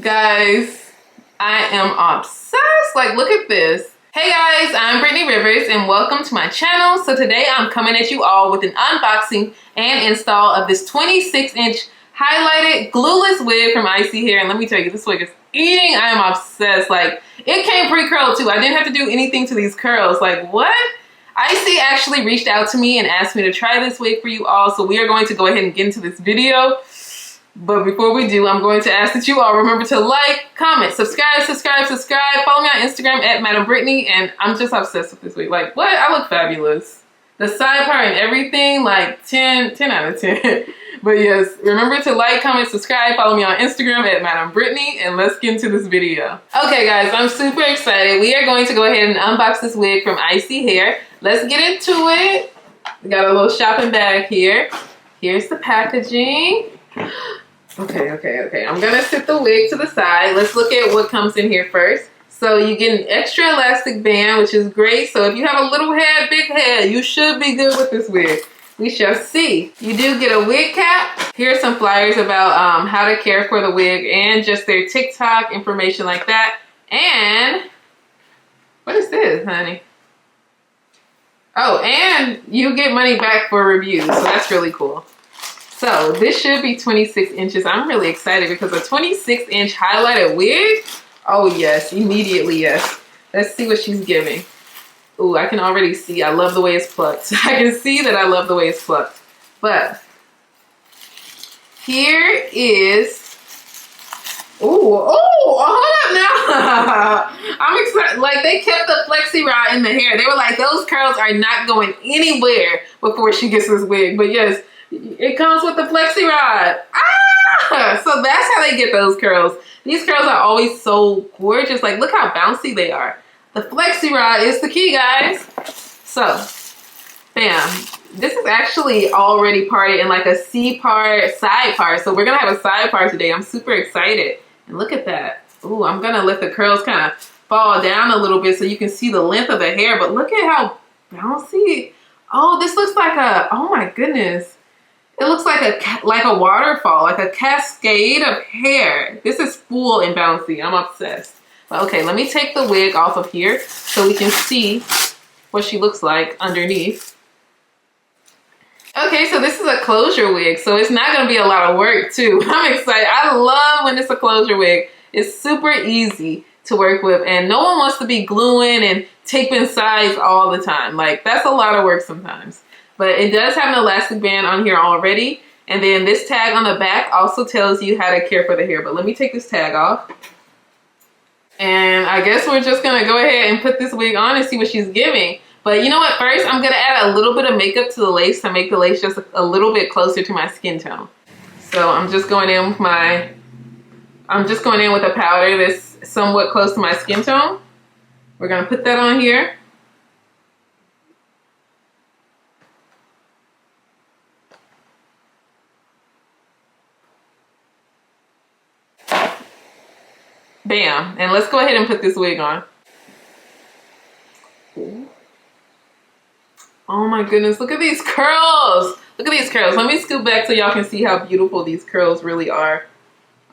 Guys, I am obsessed. Like, look at this. Hey guys, I'm Brittany Rivers and welcome to my channel. So today I'm coming at you all with an unboxing and install of this 26-inch highlighted glueless wig from ISEE hair. And let me tell you, this wig is eating. I am obsessed. Like, it came pre-curled too. I didn't have to do anything to these curls. Like, what? ISEE actually reached out to me and asked me to try this wig for you all. So we are going to go ahead and get into this video. But before we do, I'm going to ask that you all remember to like, comment, subscribe. Follow me on Instagram at Madam Brittany, and I'm just obsessed with this wig. Like, what? I look fabulous. The side part and everything, like 10 out of 10. But yes, remember to like, comment, subscribe, follow me on Instagram at Madam Brittany, and let's get into this video. Okay guys, I'm super excited. We are going to go ahead and unbox this wig from ISEE hair. Let's get into it. We got a little shopping bag here. Here's the packaging. Okay. I'm gonna sit the wig to the side. Let's look at what comes in here first. So you get an extra elastic band, which is great. So if you have a little head, big head, you should be good with this wig. We shall see. You do get a wig cap. Here are some flyers about how to care for the wig and just their TikTok information like that. And what is this, honey? Oh, and you get money back for reviews. So that's really cool. So this should be 26 inches. I'm really excited because a 26-inch highlighted wig, oh yes, immediately yes. Let's see what she's giving. Ooh, I can already see. I love the way it's plucked. I can see that I love the way it's plucked. But here is, hold up now. I'm excited. Like, they kept the flexi rod in the hair. They were like, those curls are not going anywhere before she gets this wig. But yes, it comes with the flexi rod. So that's how they get those curls. These curls are always so gorgeous. Like, look how bouncy they are. The flexi rod is the key, guys. So, bam. This is actually already parted in like a C part, side part. So we're gonna have a side part today. I'm super excited. And look at that. Ooh, I'm gonna let the curls kind of fall down a little bit so you can see the length of the hair. But look at how bouncy. Oh, this looks like a, oh my goodness. It looks like a waterfall, like a cascade of hair. This is full and bouncy. I'm obsessed. But okay, let me take the wig off of here so we can see what she looks like underneath. Okay, so this is a closure wig, so it's not going to be a lot of work too. I'm excited. I love when it's a closure wig. It's super easy to work with, and no one wants to be gluing and taping sides all the time. Like, that's a lot of work sometimes. But it does have an elastic band on here already. And then this tag on the back also tells you how to care for the hair. But let me take this tag off. And I guess we're just going to go ahead and put this wig on and see what she's giving. But you know what? First, I'm going to add a little bit of makeup to the lace to make the lace just a little bit closer to my skin tone. So I'm just going in with a powder that's somewhat close to my skin tone. We're going to put that on here. Bam. And let's go ahead and put this wig on. Oh my goodness. Look at these curls. Look at these curls. Let me scoot back so y'all can see how beautiful these curls really are.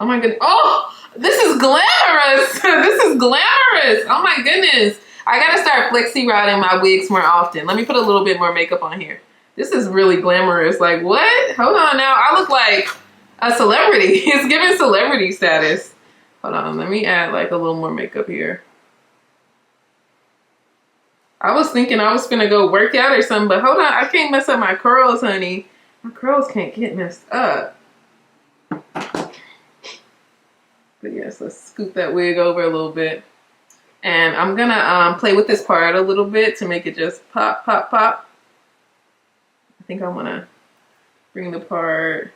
Oh my goodness. Oh, this is glamorous. This is glamorous. Oh my goodness. I gotta start flexi rodding my wigs more often. Let me put a little bit more makeup on here. This is really glamorous. Like, what? Hold on now. I look like a celebrity. It's giving celebrity status. Hold on, let me add like a little more makeup here. I was thinking I was gonna go work out or something, but hold on, I can't mess up my curls, honey. My curls can't get messed up. But yes, let's scoop that wig over a little bit. And I'm gonna play with this part a little bit to make it just pop, pop, pop. I think I wanna bring the part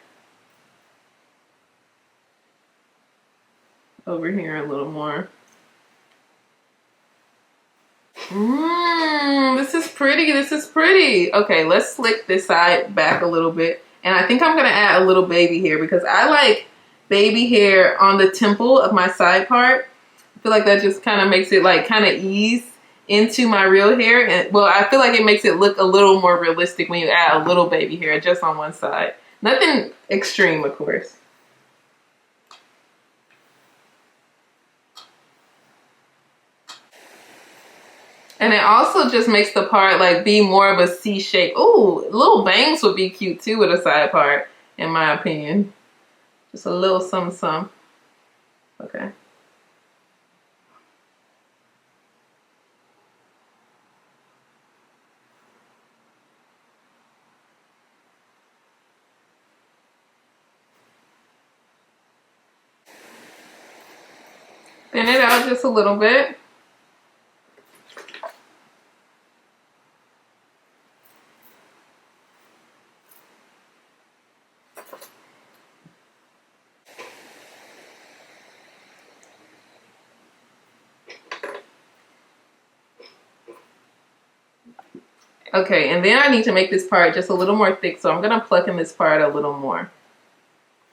over here a little more. This is pretty. This is pretty. Okay, let's slick this side back a little bit. And I think I'm going to add a little baby hair because I like baby hair on the temple of my side part. I feel like that just kind of makes it like kind of ease into my real hair. And well, I feel like it makes it look a little more realistic when you add a little baby hair just on one side. Nothing extreme, of course. And it also just makes the part like be more of a C shape. Ooh, little bangs would be cute too with a side part, in my opinion. Just a little some. Okay. Thin it out just a little bit. Okay, and then I need to make this part just a little more thick, so I'm gonna pluck in this part a little more.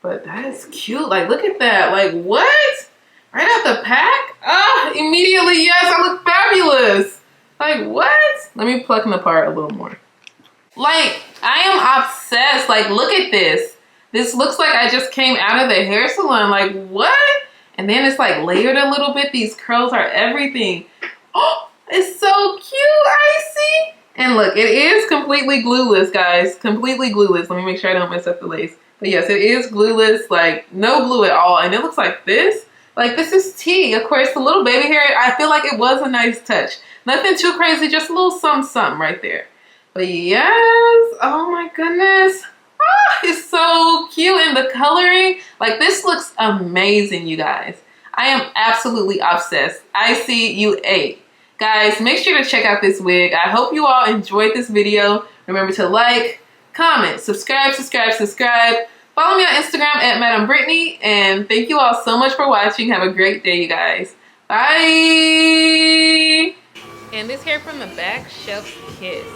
But that is cute. Like, look at that. Like, what? Right out the pack? Ah, immediately, yes, I look fabulous. Like, what? Let me pluck in the part a little more. Like, I am obsessed. Like, look at this. This looks like I just came out of the hair salon. Like, what? And then it's like layered a little bit. These curls are everything. Oh, it's so cute, ISEE. And look, it is completely glueless, guys. Completely glueless. Let me make sure I don't mess up the lace. But yes, it is glueless, like no glue at all. And it looks like this. Like, this is tea. Of course, the little baby hair, I feel like it was a nice touch. Nothing too crazy, just a little something right there. But yes, oh my goodness. Ah, it's so cute. And the coloring, like, this looks amazing, you guys. I am absolutely obsessed. ISEE, you ate. Guys, make sure to check out this wig. I hope you all enjoyed this video. Remember to like, comment, subscribe. Follow me on Instagram at Madam Brittany. And thank you all so much for watching. Have a great day, you guys. Bye. And this hair from the back, chef's kiss.